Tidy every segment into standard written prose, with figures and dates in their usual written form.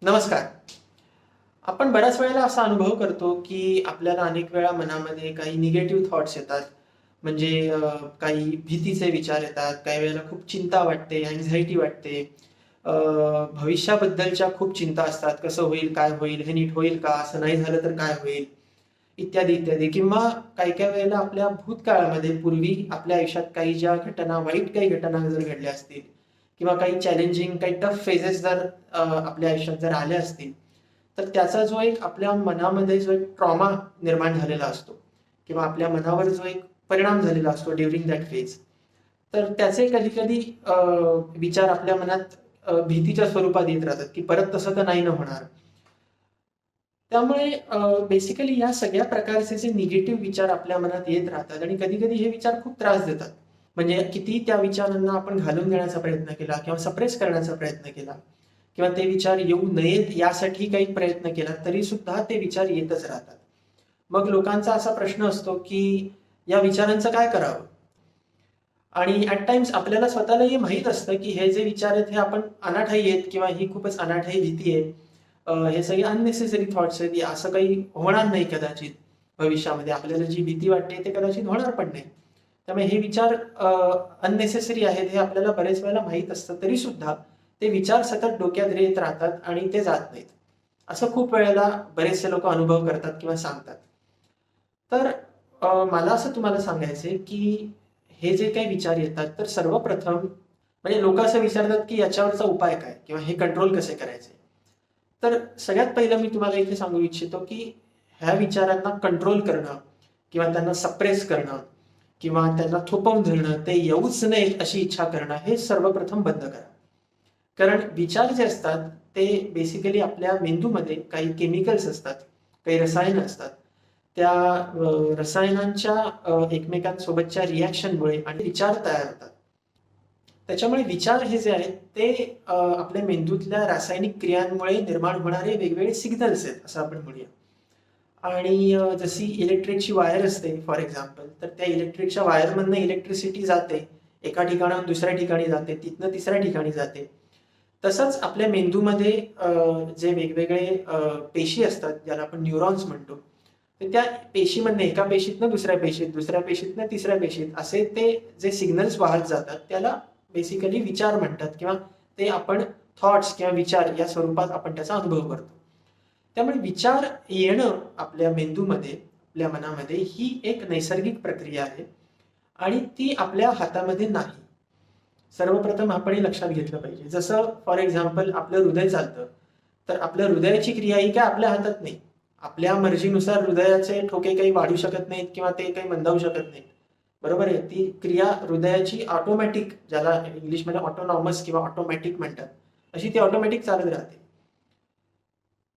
नमस्कार. आपण बऱ्याच वेळेला असा अनुभव करतो, की आपल्याला अनेक वेळा मनामध्ये काही निगेटिव्ह थॉट्स येतात. म्हणजे काही भीतीचे विचार येतात. काही वेळेला खूप चिंता वाटते, अँक्झायटी वाटते. अ, भविष्याबद्दलच्या खूप चिंता असतात. कसं होईल? काय होईल? हे नीट होईल का? असं नाही झालं तर काय होईल? इत्यादी, इत्यादी. किंवा काही-काही वेळेला आपल्या भूतकाळामध्ये पूर्वी आपल्या आयुष्यात काही ज्या घटना, वाईट काही घटना जर घडल्या असतील किंवा काही चॅलेंजिंग, काही टफ फेजेस जर आपल्या आयुष्यात जर आल्या असतील, तर त्याचा जो एक आपल्या मनामध्ये जो एक ट्रॉमा निर्माण झालेला असतो किंवा आपल्या मनावर जो एक परिणाम झालेला असतो ड्युरिंग दॅट फेज, तर त्याचे कधी-कधी विचार आपल्या मनात भीतीच्या स्वरूपात येत राहतात, की परत तसं तर नाही ना होणार. त्यामुळे बेसिकली या सगळ्या प्रकारचे जे निगेटिव्ह विचार आपल्या मनात येत राहतात आणि कधी-कधी हे विचार खूप त्रास देतात. म्हणजे कितीही त्या विचारांना आपण घालून देण्याचा प्रयत्न केला किंवा सप्रेस करण्याचा प्रयत्न केला किंवा ते विचार येऊ नयेत यासाठी काही प्रयत्न केला, तरी सुद्धा ते विचार येतच राहतात. मग लोकांचा असा प्रश्न असतो, की या विचारांचं काय करावं? आणि ॲट टाईम्स आपल्याला स्वतःलाही माहीत असतं, की हे जे विचार आहेत हे आपण अनाठायी आहेत किंवा ही खूपच अनाठायी भीती आहे. हे सगळे अननेसेसरी थॉट्स आहेत. असं काही होणार नाही कदाचित भविष्यामध्ये. आपल्याला जी भीती वाटते ते कदाचित होणार पण नाही. त्यामुळे हे विचार अननेसेसरी आहेत हे आपल्याला बरेच वेळेला माहीत असतं. तरीसुद्धा ते विचार सतत डोक्यात येत राहतात आणि ते जात नाहीत. असं खूप वेळेला बरेचसे लोकं अनुभव करतात किंवा सांगतात. तर मला असं तुम्हाला सांगायचं आहे, की हे जे काही विचार येतात, तर सर्वप्रथम म्हणजे लोकं असं विचारतात, की याच्यावरचा उपाय काय? किंवा हे कंट्रोल कसे करायचे? तर सगळ्यात पहिलं मी तुम्हाला इथे सांगू इच्छितो, की ह्या विचारांना कंट्रोल करणं किंवा त्यांना सप्रेस करणं किंवा त्यांना थोपवून धरणं, ते येऊच नयेत अशी इच्छा करणं, हे सर्वप्रथम बंद करा. कारण विचार जे असतात, ते बेसिकली आपल्या मेंदूमध्ये काही केमिकल्स असतात, काही रसायनं असतात. त्या रसायनांच्या एकमेकांसोबतच्या रिएक्शनमुळे आणि विचार तयार होतात. त्याच्यामुळे विचार हे जे आहेत ते आपल्या मेंदूतल्या रासायनिक क्रियांमुळे निर्माण होणारे वेगवेगळे सिग्नल्स आहेत असं आपण म्हणूया. आणि जशी इलेक्ट्रिकची वायर असते फॉर एक्झाम्पल, तर त्या इलेक्ट्रिकच्या वायरमधनं इलेक्ट्रिसिटी जाते. एका ठिकाणाहून दुसऱ्या ठिकाणी जाते, तिथनं तिसऱ्या ठिकाणी जाते. तसंच आपल्या मेंदूमध्ये जे वेगवेगळे पेशी असतात, ज्याला आपण न्यूरॉन्स म्हणतो. तर त्या पेशीमधनं एका पेशीतनं दुसऱ्या पेशीत, दुसऱ्या पेशीतनं तिसऱ्या पेशीत असे ते जे सिग्नल्स वाहत जातात, त्याला बेसिकली विचार म्हणतात किंवा ते आपण थॉट्स किंवा विचार या स्वरूपात आपण त्याचा अनुभव करतो. त्यामुळे विचार येणं आपल्या मेंदूमध्ये, आपल्या मनामध्ये ही एक नैसर्गिक प्रक्रिया आहे आणि ती आपल्या हातामध्ये नाही. सर्वप्रथम आपण हे लक्षात घेतलं पाहिजे. जसं फॉर एक्झाम्पल आपलं हृदय चालतं, तर आपल्या हृदयाची क्रिया ही काय आपल्या हातात नाही. आपल्या मर्जीनुसार हृदयाचे ठोके काही वाढू शकत नाहीत किंवा ते काही मंदावू शकत नाहीत. बरोबर आहे? ती क्रिया हृदयाची ऑटोमॅटिक, ज्याला इंग्लिशमध्ये ऑटोनॉमस किंवा ऑटोमॅटिक म्हणतात, अशी ती ऑटोमॅटिक चालत राहते.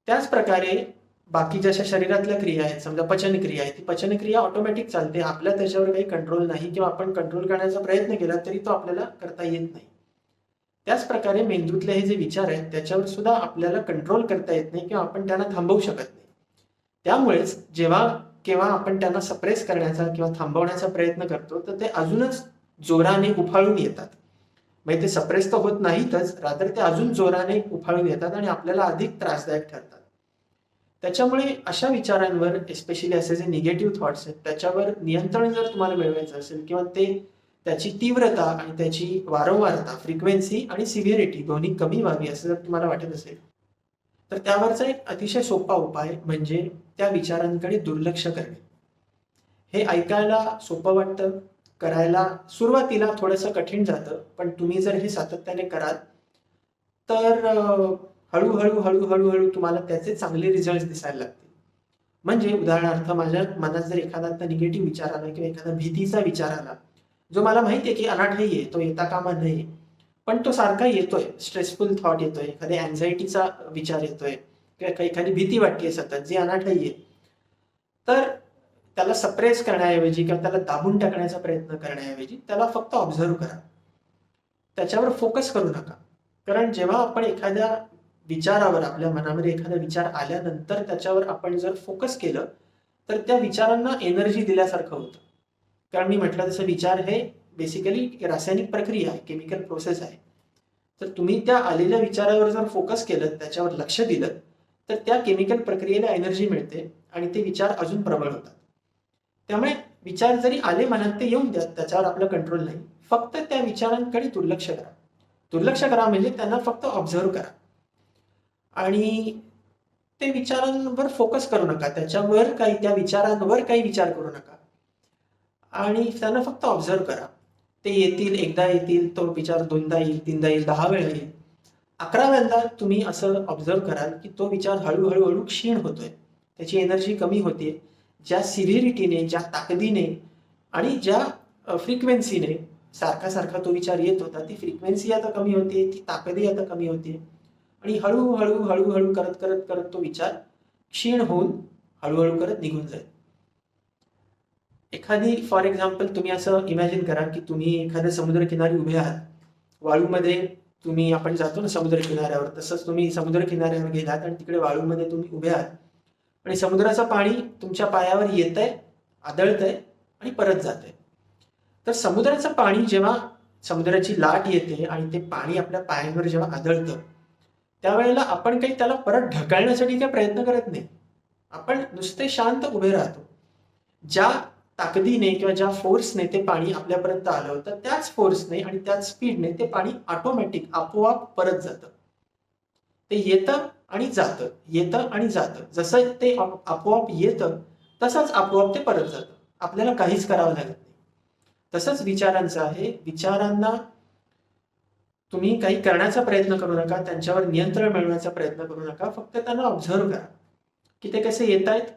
त्याच प्रकारे बाकीच्या अशा शरीरातल्या क्रिया आहेत, समजा पचनक्रिया आहे, ती पचनक्रिया ऑटोमॅटिक चालते. आपल्या त्याच्यावर काही कंट्रोल नाही किंवा आपण कंट्रोल करण्याचा प्रयत्न केला तरी तो आपल्याला करता येत नाही. त्याच प्रकारे मेंदूतले हे जे विचार आहेत त्याच्यावर सुद्धा आपल्याला कंट्रोल करता येत नाही किंवा आपण त्यांना थांबवू शकत नाही. त्यामुळेच जेव्हा केव्हा आपण त्यांना सप्रेस करण्याचा किंवा थांबवण्याचा प्रयत्न करतो, तर ते अजूनच जोराने उफाळून येतात. म्हणजे ते सप्रेस तर होत नाहीतच, रादर ते अजून जोराने उफाळून येतात आणि आपल्याला अधिक त्रासदायक ठरतात. त्याच्यामुळे अशा विचारांवर, एस्पेशली असे जे निगेटिव्ह थॉट्स आहेत, त्याच्यावर नियंत्रण जर तुम्हाला मिळवायचं असेल किंवा त्याची तीव्रता आणि त्याची वारंवारता, फ्रिक्वेन्सी आणि सिव्हिरिटी दोन्ही कमी व्हावी असं जर तुम्हाला वाटत असेल, तर त्यावरचा एक अतिशय सोपा उपाय म्हणजे त्या विचारांकडे दुर्लक्ष करणे. हे ऐकायला सोपं वाटतं, करायला सुरुवातीला थोडंसं कठीण जातं, पण तुम्ही जर हे सातत्याने कराल, तर हळू-हळू, हळू-हळू तुम्हाला त्याचे चांगले रिझल्ट्स दिसायला लागतील. म्हणजे उदाहरणार्थ माझ्या मनात जर एखादा आता निगेटिव्ह विचार आला किंवा एखादा भीतीचा विचार आला, जो मला माहिती आहे की अनाठायी आहे, तो येता कामा नये. पण तो सारखा येतोय, स्ट्रेसफुल थॉट येतोय, एखाद्या अँक्झायटीचा विचार येतोय किंवा एखादी भीती वाटते सतत, जी अनाठायी आहे. तर त्याला सप्रेस करण्याऐवजी किंवा त्याला दाबून टाकण्याचा प्रयत्न करण्याऐवजी त्याला फक्त ऑब्झर्व्ह करा. त्याच्यावर फोकस करू नका. कारण जेव्हा आपण एखाद्या विचारावर, आपल्या मनामध्ये एखादा विचार आल्यानंतर त्याच्यावर आपण जर फोकस केलं, तर त्या विचारांना एनर्जी दिल्यासारखं होतं. कारण मी म्हटलं तसं विचार हे बेसिकली रासायनिक प्रक्रिया आहे, केमिकल प्रोसेस आहे. तर तुम्ही त्या आलेल्या विचारावर जर फोकस केलं, त्याच्यावर लक्ष दिलं, तर त्या केमिकल प्रक्रियेला एनर्जी मिळते आणि ते विचार अजून प्रबळ होतात. त्यामुळे विचार जरी आले मनात, ते येऊन द्या, त्याच्यावर आपलं कंट्रोल नाही. फक्त त्या विचारांकडे दुर्लक्ष करा. दुर्लक्ष करा म्हणजे त्यांना फक्त ऑब्झर्व्ह करा आणि ते विचारांवर फोकस करू नका. त्या विचारांवर काही विचार करू नका आणि त्यांना फक्त ऑब्झर्व्ह करा. ते येतील, एकदा येतील, तो विचार दोनदा येईल, तीनदा येईल, 10 वेळा येईल. 11व्यांदा तुम्ही असं ऑब्झर्व्ह कराल की तो विचार हळूहळू क्षीण होतोय, त्याची एनर्जी कमी होते. ज्या सिव्हिरिटीने, ज्या ताकदीने आणि ज्या फ्रिक्वेन्सीने सारखा सारखा तो विचार येत होता, ती फ्रिक्वेन्सी आता कमी होते, ती ताकदी आता कमी होते आणि हळूहळू हळूहळू करत करत करत तो विचार क्षीण होऊन हळूहळू करत निघून जाईल. एखादी फॉर एक्झाम्पल तुम्ही असं इमॅजिन करा की तुम्ही एखाद्या समुद्रकिनारी उभे आहात. वाळूमध्ये आपण जातो ना समुद्र किनाऱ्यावर, तसंच तुम्ही समुद्र किनाऱ्यावर गेलात आणि तिकडे वाळूमध्ये तुम्ही उभे आहात आणि समुद्राचं पाणी तुमच्या पायावर येतंय, आदळतंय आणि परत जातंय. तर समुद्राचं पाणी जेव्हा समुद्राची लाट येते आणि ते पाणी आपल्या पायांवर जेव्हा आदळतं, त्यावेळेला आपण काही त्याला परत ढकलण्यासाठी काही प्रयत्न करत नाही. आपण नुसते शांत उभे राहतो. ज्या ताकदीने किंवा ज्या फोर्सने ते पाणी आपल्यापर्यंत आलं होतं, त्याच फोर्सने आणि त्याच स्पीडने ते पाणी ऑटोमॅटिक आपोआप परत जातं. ते येतं आणि जातं, येतं आणि जातं. जसं ते आपोआप येतं, तसंच आपोआप ते परत जातं. आपल्याला काहीच करावं लागत नाही. तसंच विचारांचं आहे. विचारांना तुम्ही काही करण्याचा प्रयत्न करू नका, त्यांच्यावर नियंत्रण मिळवण्याचा प्रयत्न करू नका. फक्त त्यांना ऑब्झर्व्ह करा की ते कसे येत आहेत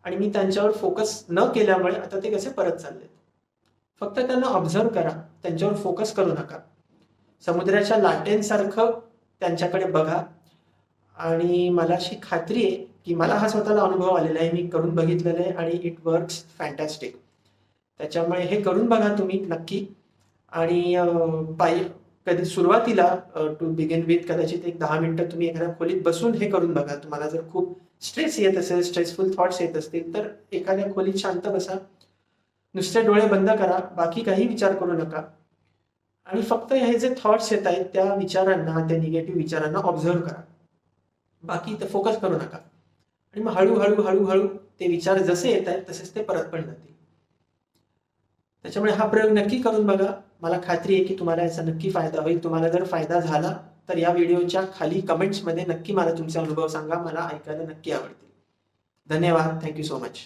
आणि मी त्यांच्यावर फोकस न केल्यामुळे आता ते कसे परत चाललेत. फक्त त्यांना ऑब्झर्व्ह करा, त्यांच्यावर फोकस करू नका. समुद्राच्या लाटेंसारखं त्यांच्याकडे बघा आणि मला अशी खात्री आहे की मला हा स्वतःला अनुभव आलेला आहे, मी करून बघितलेलं आहे आणि इट वर्क्स फॅन्टॅस्टिक. त्याच्यामुळे हे करून बघा तुम्ही नक्की. आणि कधी सुरुवातीला टू बिगिन विथ कदाचित एक 10 मिनिटं तुम्ही एखाद्या खोलीत बसून हे करून बघा. तुम्हाला जर खूप स्ट्रेस येत असेल, स्ट्रेसफुल थॉट्स येत असतील, तर एखाद्या खोलीत शांत बसा, नुसते डोळे बंद करा, बाकी काही विचार करू नका आणि फक्त हे जे थॉट्स येत आहेत त्या विचारांना, त्या निगेटिव्ह विचारांना ऑब्झर्व्ह करा. बाकी इथं फोकस करू नका आणि मग हळूहळू हळूहळू ते विचार जसे येत आहेत तसेच ते परत पण जातील. त्याच्यामुळे हा प्रयोग नक्की करून बघा. मला खात्री आहे की तुम्हाला याचा नक्की फायदा होईल. तुम्हाला जर फायदा झाला तर या व्हिडिओच्या खाली कमेंट्समध्ये नक्की मला तुमचे अनुभव सांगा. मला ऐकायला नक्की आवडतील. धन्यवाद. Thank you so much.